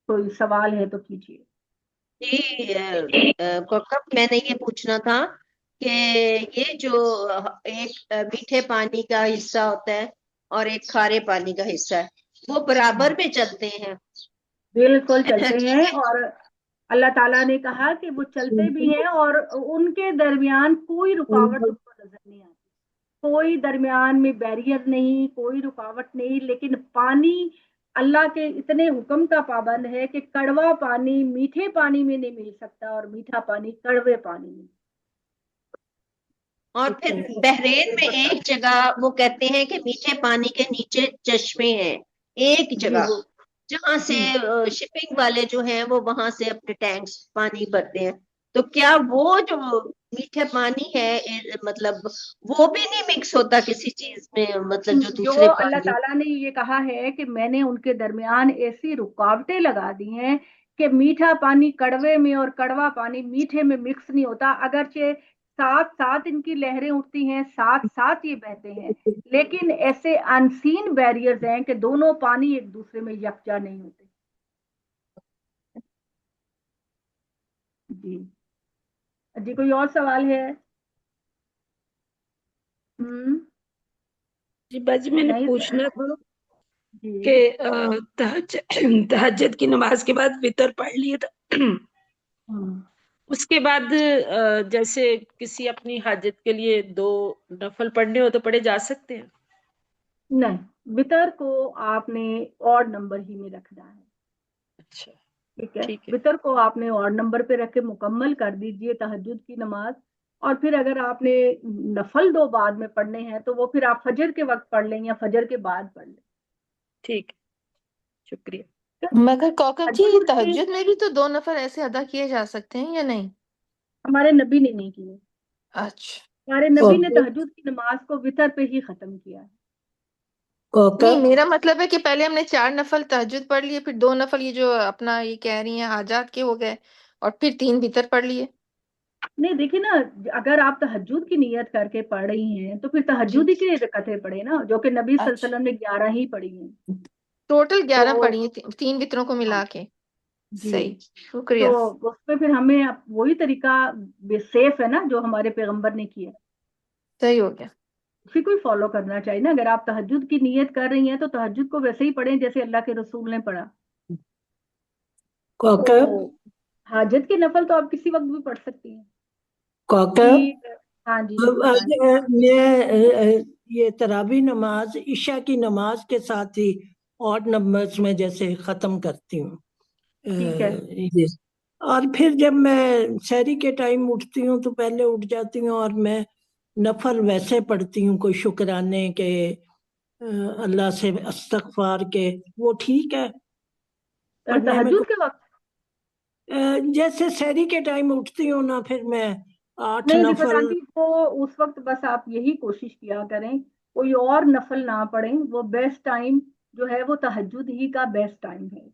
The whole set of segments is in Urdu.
کوئی سوال ہے تو کیجیے. جی کوکب میں نے یہ پوچھنا تھا کہ یہ جو ایک میٹھے پانی کا حصہ ہوتا ہے اور ایک کھارے پانی کا حصہ ہے وہ برابر میں چلتے ہیں؟ بالکل چلتے ہیں، ٹھیک ہے. اور اللہ تعالیٰ نے کہا کہ وہ چلتے بھی ہیں اور ان کے درمیان کوئی رکاوٹ ان کو نظر نہیں آتی. کوئی درمیان میں بیریئر نہیں، کوئی رکاوٹ نہیں. لیکن پانی اللہ کے اتنے حکم کا پابند ہے کہ کڑوا پانی میٹھے پانی میں نہیں مل سکتا اور میٹھا پانی کڑوے پانی میں. اور ٹھیک پھر ہے. بحرین میں ایک جگہ وہ کہتے ہیں کہ میٹھے پانی کے نیچے چشمے ہیں، ایک جی جگہ وہ جہاں سے جی شپنگ والے جو ہیں وہ وہاں سے اپنے ٹینکس پانی بھرتے ہیں. تو کیا وہ جو میٹھا پانی ہے مطلب وہ بھی نہیں مکس ہوتا کسی چیز میں، مطلب جو جو دوسرے اللہ پانی؟ تعالیٰ نے یہ کہا ہے کہ میں نے ان کے درمیان ایسی رکاوٹیں لگا دی ہیں کہ میٹھا پانی کڑوے میں اور کڑوا پانی میٹھے میں مکس نہیں ہوتا. اگرچہ ساتھ ساتھ ان کی لہریں اٹھتی ہیں، ساتھ ساتھ یہ بہتے ہیں، لیکن ایسے انسین بیریئرز ہیں کہ دونوں پانی ایک دوسرے میں یکجا نہیں ہوتے. جی جی کوئی اور سوال ہے؟ ہم جی باجی میں نے نہیں پوچھنا تھا جی کہ تہجد کی نماز کے بعد وطر پڑھ لیے تھا، اس کے بعد جیسے کسی اپنی حاجت کے لیے 2 نفل پڑھنے ہو تو پڑھے جا سکتے ہیں؟ نہیں، وطر کو آپ نے اور نمبر ہی میں رکھنا ہے. اچھا ٹھیک ہے، ٹھیک ہے. وطر کو آپ نے اور نمبر پہ رکھ کے مکمل کر دیجئے تہجد کی نماز. اور پھر اگر آپ نے نفل 2 بعد میں پڑھنے ہیں تو وہ پھر آپ فجر کے وقت پڑھ لیں یا فجر کے بعد پڑھ لیں. ٹھیک ہے، شکریہ. مگر کوکب جی تہجد میں تہجد میں بھی تو 2 نفل ایسے ادا کیے جا سکتے ہیں یا نہیں؟ ہمارے نبی نے نہیں کیے. اچھا ہمارے نبی نے تہجد کی نماز کو وطر پہ ہی ختم کیا ہے. نہیں، میرا مطلب ہے کہ پہلے ہم نے 4 نفل تہجد پڑھ لیے، پھر 2 نفل یہ جو اپنا یہ کہہ رہی ہیں حاجات کے ہو گئے، اور پھر 3 وتر پڑھ لیے. نہیں دیکھیں نا، اگر آپ تہجد کی نیت کر کے پڑھ رہی ہیں تو پھر جی تہجد ہی کی رکعتیں پڑھیں نا، جو کہ نبی صلی اللہ علیہ اچھا، وسلم نے 11 ہی پڑھی ہیں. ٹوٹل تو 11 پڑھی ہیں، 3 وتروں کو ہاں ملا کے. جی، صحیح، تو شکریہ. اس میں پھر ہمیں وہی طریقہ سیف ہے نا جو ہمارے پیغمبر نے کیا. صحیح ہو گیا. اسی کو ہی فالو کرنا چاہیے نا. اگر آپ تہجد کی نیت کر رہی ہیں تو تہجد کو ویسے ہی پڑھیں جیسے اللہ کے رسول نے پڑھا. تو حاجت کی نفل تو آپ کسی وقت بھی پڑھ سکتی ہیں. ٹھیک ہے. ہاں جی جی بتائیں. میں یہ تراویح نماز عشاء کی نماز کے ساتھ ہی اور نمبرز میں جیسے ختم کرتی ہوں. ٹھیک ہے. اور پھر جب میں سحری کے ٹائم اٹھتی ہوں تو پہلے اٹھ جاتی ہوں اور میں نفل ویسے پڑھتی ہوں، کوئی شکرانے کے، اللہ سے استغفار کے، وہ ٹھیک ہے پڑھنے میں. تہجد کے وقت جیسے سحری کے ٹائم اٹھتی ہوں نا، پھر میں 8 نہیں رفت نفل. آنٹی، تو اس وقت بس آپ یہی کوشش کیا کریں کوئی اور نفل نہ پڑھیں. وہ بیسٹ ٹائم جو ہے وہ تہجد ہی کا بیسٹ ٹائم ہے.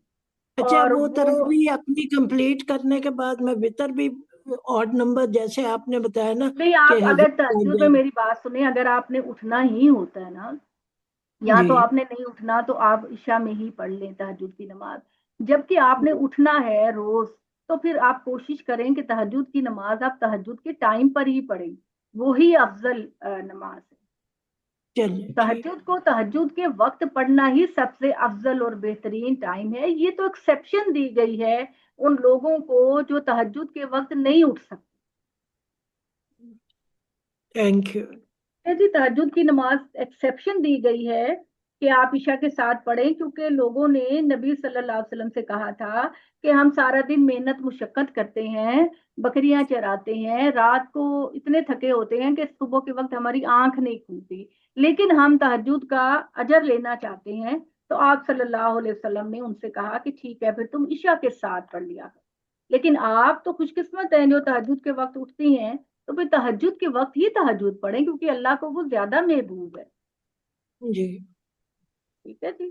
اچھا، اور وہ وہ تراویح اپنی کمپلیٹ کرنے کے بعد میں وطر بھی آڈ نمبر جیسے آپ نے بتایا نا نہیں، کہ آپ اگر تہجد میں حضرت میری بات سنیں، اگر آپ نے اٹھنا ہی ہوتا ہے نا، یا جی تو آپ نے نہیں اٹھنا تو آپ عشاء میں ہی پڑھ لیں تہجد کی نماز. جبکہ آپ نے اٹھنا ہے روز تو پھر آپ کوشش کریں کہ تہجد کی نماز آپ تہجد کے ٹائم پر ہی پڑھیں. وہی افضل نماز ہے. چلیے ٹھیک. تہجد کو تہجد کے وقت پڑھنا ہی سب سے افضل اور بہترین ٹائم ہے. یہ تو ایکسیپشن دی گئی ہے ان لوگوں کو جو تہجد کے وقت نہیں اٹھ سکتے. Thank you. جی، تہجد کی نماز ایکسیپشن دی گئی ہے کہ آپ عشاء کے ساتھ پڑھیں، کیونکہ لوگوں نے نبی صلی اللہ علیہ وسلم سے کہا تھا کہ ہم سارا دن محنت مشقت کرتے ہیں، بکریاں چراتے ہیں، رات کو اتنے تھکے ہوتے ہیں کہ صبح کے وقت ہماری آنکھ نہیں کھلتی، لیکن ہم تہجد کا اجر لینا چاہتے ہیں. تو آپ صلی اللہ علیہ وسلم نے ان سے کہا کہ ٹھیک ہے پھر تم عشاء کے ساتھ پڑھ لیا. لیکن آپ تو خوش قسمت ہیں جو تہجد کے وقت اٹھتی ہیں، تو پھر تہجد کے وقت ہی تہجد پڑھیں کیونکہ اللہ کو وہ زیادہ محبوب ہے. جی ٹھیک ہے جی.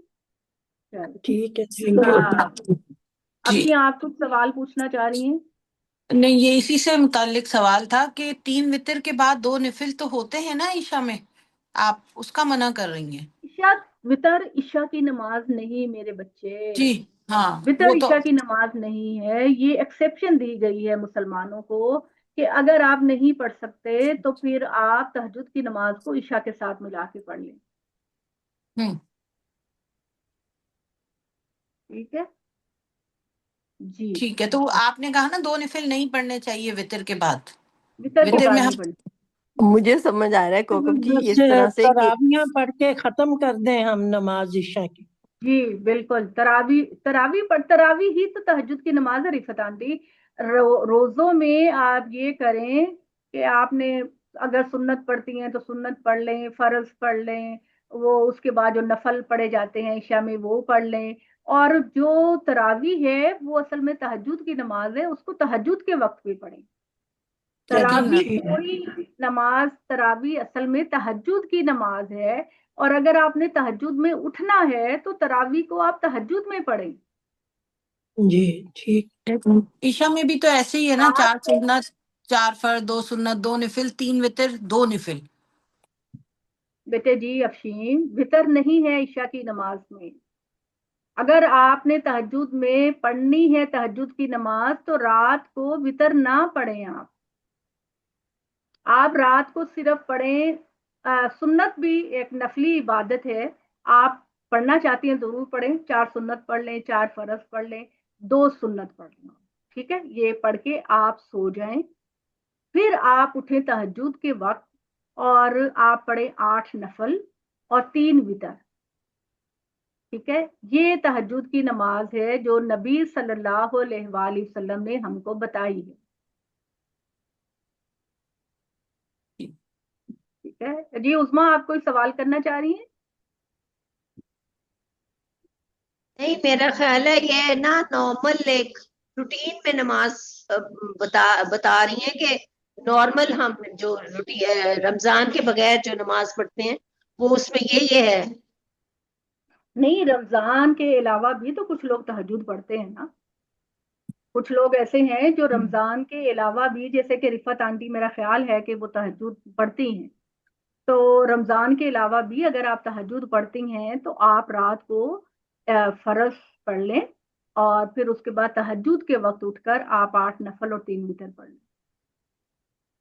چلو. ٹھیک ہے، تھینک یو. جی اپنی آپ کچھ سوال پوچھنا چاہ رہی ہیں؟ نہیں، یہ اسی سے متعلق سوال تھا کہ 3 وتر کے بعد 2 نفل تو ہوتے ہیں نا عشاء میں، آپ اس کا منع کر رہی ہیں؟ عشاء وطر عشاء کی نماز نہیں میرے بچے. جی ہاں وطر وہ تو عشاء کی نماز نہیں ہے، یہ ایکسیپشن دی گئی ہے مسلمانوں کو کہ اگر آپ نہیں پڑھ سکتے تو پھر آپ تہجد کی نماز کو عشاء کے ساتھ ملا کے پڑھ لیں. ہوں ٹھیک ہے جی. ٹھیک ہے. تو آپ نے کہا نا 2 نفل نہیں پڑھنے چاہیے وطر کے بعد. وطر کے وطر بعد میں نہیں ہم پڑھیں. مجھے سمجھ آ رہا ہے کوکب جی بس اس طرح سے کہ تراویاں پڑھ کے ختم کر دیں ہم نماز عشاء کی. جی بالکل. تراوی ہی تو تہجد کی نماز ہے رفت آنٹی. روزوں میں آپ یہ کریں کہ آپ نے اگر سنت پڑھتی ہیں تو سنت پڑھ لیں، فرض پڑھ لیں، وہ اس کے بعد جو نفل پڑھے جاتے ہیں عشاء میں وہ پڑھ لیں. اور جو تراوی ہے وہ اصل میں تہجد کی نماز ہے، اس کو تہجد کے وقت پہ پڑھیں. تراوی ٹھیک ہے. کوئی نماز، تراوی اصل میں تہجد کی نماز ہے، اور اگر آپ نے تہجد میں اٹھنا ہے تو تراوی کو آپ تہجد میں پڑھیں. جی ٹھیک. عشاء میں بھی تو ایسے ہی ہے نا، 4 سنت 4 فرض 2 سنت 2 نفل 3 وطر 2 نفل. بیٹے جی افشین، وطر نہیں ہے عشاء کی نماز میں. اگر آپ نے تہجد میں پڑھنی ہے تہجد کی نماز تو رات کو وطر نہ پڑھیں. آپ رات کو صرف پڑھیں. سنت بھی ایک نفلی عبادت ہے، آپ پڑھنا چاہتی ہیں ضرور پڑھیں. 4 سنت پڑھ لیں، 4 فرض پڑھ لیں، 2 سنت پڑھ لیں. ٹھیک ہے، یہ پڑھ کے آپ سو جائیں. پھر آپ اٹھیں تہجد کے وقت اور آپ پڑھیں 8 نفل اور 3 وطر. ٹھیک ہے، یہ تہجد کی نماز ہے جو نبی صلی اللہ علیہ وآلہ وسلم نے ہم کو بتائی ہے. ٹھیک ہے جی. عظما آپ کوئی سوال کرنا چاہ رہی ہیں؟ نہیں، میرا خیال ہے یہ نا نارمل ایک روٹین میں نماز بتا رہی ہیں کہ نارمل ہم جو رمضان کے بغیر جو نماز پڑھتے ہیں وہ اس میں یہ ہے. نہیں، رمضان کے علاوہ بھی تو کچھ لوگ تہجد پڑھتے ہیں نا. کچھ لوگ ایسے ہیں جو رمضان کے علاوہ بھی، جیسے کہ رفت آنٹی میرا خیال ہے کہ وہ تہجد پڑھتی ہیں. تو رمضان کے علاوہ بھی اگر آپ تہجد پڑھتی ہیں تو آپ رات کو فرض پڑھ لیں اور پھر اس کے بعد تہجد کے وقت اٹھ کر آپ 8 نفل اور 3 وطر پڑھ لیں.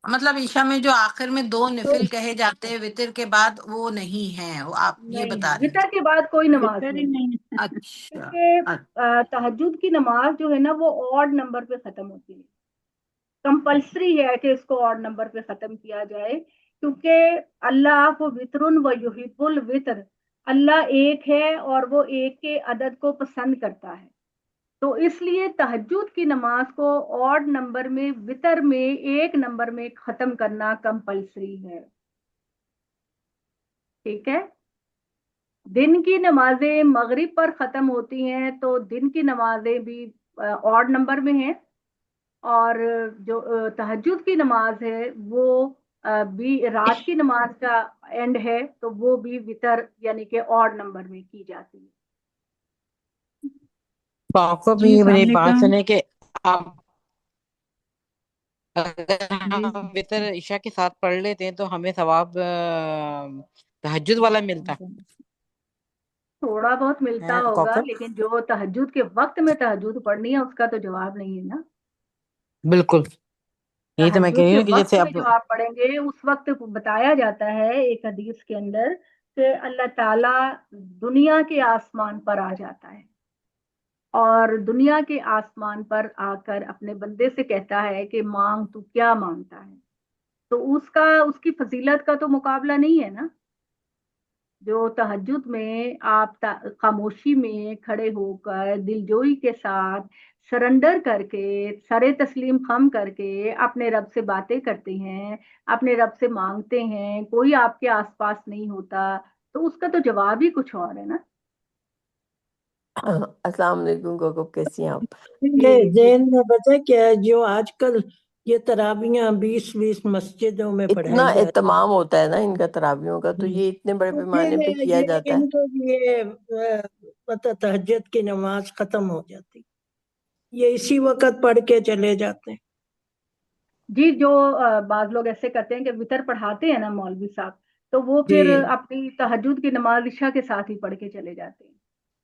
مطلب عشاء میں جو آخر میں 2 نفل کہے جاتے ہیں وطر کے بعد وہ نہیں ہیں، وہ آپ یہ نہیں، بتا رہی وطر کے بعد کوئی نماز وطر ہی نہیں. نہیں. اچھا. کیونکہ تہجد کی نماز جو ہے نا وہ آڈ نمبر پہ ختم ہوتی ہے. کمپلسری ہے کہ اس کو آڈ نمبر پہ ختم کیا جائے، کیونکہ اللہ کو وطرن و یحب الوطر، اللہ ایک ہے اور وہ ایک کے عدد کو پسند کرتا ہے. تو اس لیے تہجد کی نماز کو آڈ نمبر میں، وطر میں 1 نمبر میں ختم کرنا کمپلسری ہے. ٹھیک ہے. دن کی نمازیں مغرب پر ختم ہوتی ہیں تو دن کی نمازیں بھی آڈ نمبر میں ہیں، اور جو تہجد کی نماز ہے وہ بھی رات کی نماز کا اینڈ ہے تو وہ بھی وطر یعنی کہ آڈ نمبر میں کی جاتی ہے. کو جی بھی السلام میری بات علیکم. سنے کہ آپ اگر جی ہم وطر عشاء کے ساتھ پڑھ لیتے ہیں تو ہمیں ثواب تہجد والا ملتا تھوڑا بہت ملتا ہے ہوگا، کوکب. لیکن جو تہجد کے وقت میں تہجد پڑھنی ہے اس کا تو جواب نہیں ہے نا. بالکل یہی تو میں کہہ تہجد رہی کے ہوں کہ وقت جیسے میں اب جو آپ پڑھیں گے اس وقت بتایا جاتا ہے ایک حدیث کے اندر کہ اللہ تعالیٰ دنیا کے آسمان پر آ جاتا ہے اور دنیا کے آسمان پر آ کر اپنے بندے سے کہتا ہے کہ مانگ، تو کیا مانگتا ہے. تو اس کی فضیلت کا تو مقابلہ نہیں ہے نا. جو تہجد میں آپ خاموشی میں کھڑے ہو کر دلجوئی کے ساتھ سرنڈر کر کے سرے تسلیم خم کر کے اپنے رب سے باتیں کرتے ہیں، اپنے رب سے مانگتے ہیں، کوئی آپ کے آس پاس نہیں ہوتا، تو اس کا تو جواب ہی کچھ اور ہے نا. السلام علیکم کوکب، کیسی ہیں آپ؟ یہ ذہن میں پتہ کیا ہے، جو آج کل یہ تراویاں 20 مسجدوں میں اتنا پڑھائی جاتی اہتمام ہوتا ہے نا ان کا تراویحوں کا، تو ہیں، یہ اتنے بڑے تو پیمانے پہ پھر کیا یہ جاتا ہے. ان کو یہ پتہ تہجد کی نماز ختم ہو جاتی، یہ اسی وقت پڑھ کے چلے جاتے ہیں. جی، جو بعض لوگ ایسے کرتے ہیں کہ وطر پڑھاتے ہیں نا مولوی صاحب، تو وہ جی پھر اپنی تہجد کی نماز عشاء کے ساتھ ہی پڑھ کے چلے جاتے ہیں.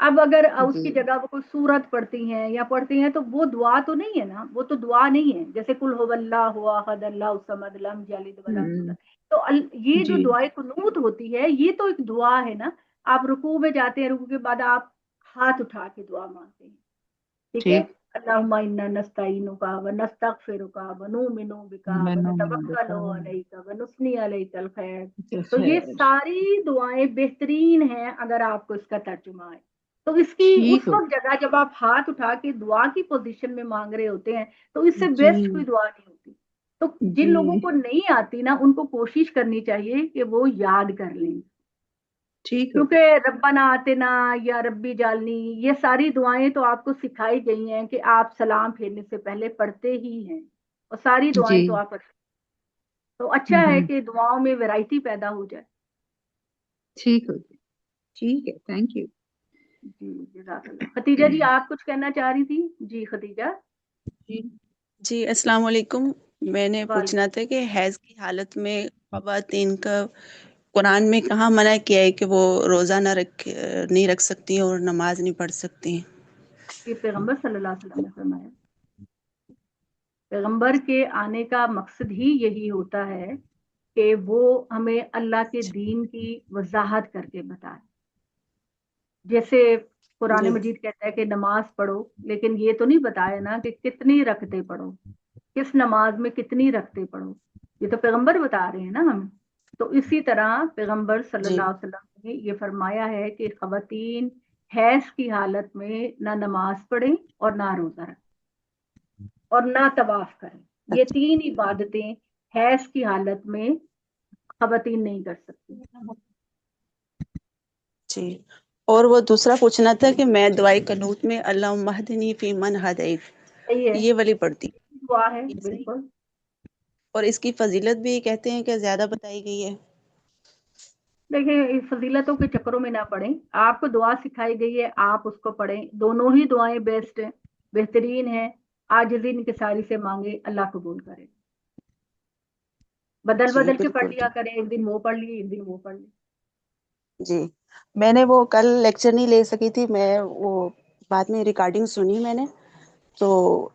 اب اگر اس جی کی جگہ وہ کوئی سورت پڑھتی ہیں یا پڑھتی ہیں تو وہ دعا تو نہیں ہے نا، وہ تو دعا نہیں ہے. جیسے قل هو اللہ احد اللہ الصمد لم یلد ولم ہوں یولد، تو یہ جو جی دعائے قنوت ہوتی ہے یہ تو ایک دعا ہے نا. آپ رکوع میں جاتے ہیں، رکوع کے بعد آپ ہاتھ اٹھا کے دعا مانگتے ہیں، ٹھیک ہے. ٹھیک اللہم انا نستعینک ونستغفرک ونؤمن بک ونتوکل علیک ونثنی علیک الخیر. تو یہ خیر ساری دعائیں بہترین ہیں اگر آپ کو اس کا ترجمہ ہے. تو اس کی ٹھیک اس ہو وقت جگہ جب آپ ہاتھ اٹھا کے دعا کی پوزیشن میں مانگ رہے ہوتے ہیں تو اس سے جی بیسٹ کوئی دعا نہیں ہوتی. تو جن جی لوگوں کو نہیں آتی نا ان کو کوشش کرنی چاہیے کہ وہ یاد کر لیں، ٹھیک ہو گیا کیونکہ ربنا آتنا یا ربی جالنی یہ ساری دعائیں تو آپ کو سکھائی گئی ہیں کہ آپ سلام پھیرنے سے پہلے پڑھتے ہی ہیں، اور ساری جی دعائیں تو آپ پڑھتے ہیں. تو اچھا ہے کہ دعاؤں میں ویرائٹی پیدا ہو جائے. ٹھیک ہو گیا ٹھیک ہے تھینک یو جی جزاک اللہ. خدیجہ جی آپ کچھ کہنا چاہ رہی تھی؟ جی خدیجہ. جی السلام علیکم. میں نے وعلیکم. پوچھنا تھا کہ حیض کی حالت میں خواتین کا قرآن میں کہاں منع کیا ہے کہ وہ روزہ نہیں رکھ سکتی اور نماز نہیں پڑھ سکتی؟ یہ پیغمبر صلی اللہ علیہ وسلم نے فرمایا. پیغمبر کے آنے کا مقصد ہی یہی ہوتا ہے کہ وہ ہمیں اللہ کے دین کی وضاحت کر کے بتائے. جیسے قرآن جی مجید کہتا ہے کہ نماز پڑھو، لیکن یہ تو نہیں بتایا نا کہ کتنی رکعتیں پڑھو، کس نماز میں کتنی رکعتیں پڑھو. یہ تو پیغمبر بتا رہے ہیں نا ہمیں. تو اسی طرح پیغمبر صلی جی اللہ علیہ وسلم نے یہ فرمایا ہے کہ خواتین حیض کی حالت میں نہ نماز پڑھیں اور نہ روزہ رکھیں اور نہ طواف کریں. یہ تین عبادتیں حیض کی حالت میں خواتین نہیں کر سکتی. جی. اور وہ دوسرا پوچھنا تھا کہ میں دعائے قنوت میں اللہم اہدنی فی من ہدیت صحیح ہے، یہ والی پڑھتی دعا ہے یہ صحیح؟ بالکل. اور اس کی فضیلت بھی کہتے ہیں کہ زیادہ بتائی گئی ہے. دیکھیں فضیلتوں کے چکروں میں نہ پڑیں، آپ کو دعا سکھائی گئی ہے آپ اس کو پڑھیں. دونوں ہی دعائیں بیسٹ ہیں، بہترین ہیں. عاجزی انکساری سے مانگے، اللہ قبول کرے. بدل جی بدل کے پڑھ بالکل لیا ٹھیک. کریں، ایک دن وہ پڑھ لی ایک دن وہ پڑھ لی. جی میں نے وہ کل لیکچر نہیں لے سکی تھی، میں وہ بعد میں ریکارڈنگ سنی میں نے، تو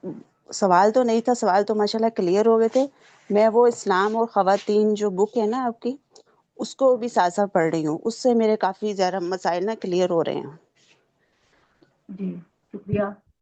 سوال تو نہیں تھا، سوال تو ماشاءاللہ کلیئر ہو گئے تھے. میں وہ اسلام اور خواتین جو بک ہے نا آپ کی، اس کو بھی ساتھ ساتھ پڑھ رہی ہوں. اس سے میرے کافی زیادہ مسائل نا کلیئر ہو رہے ہیں. جی شکریہ.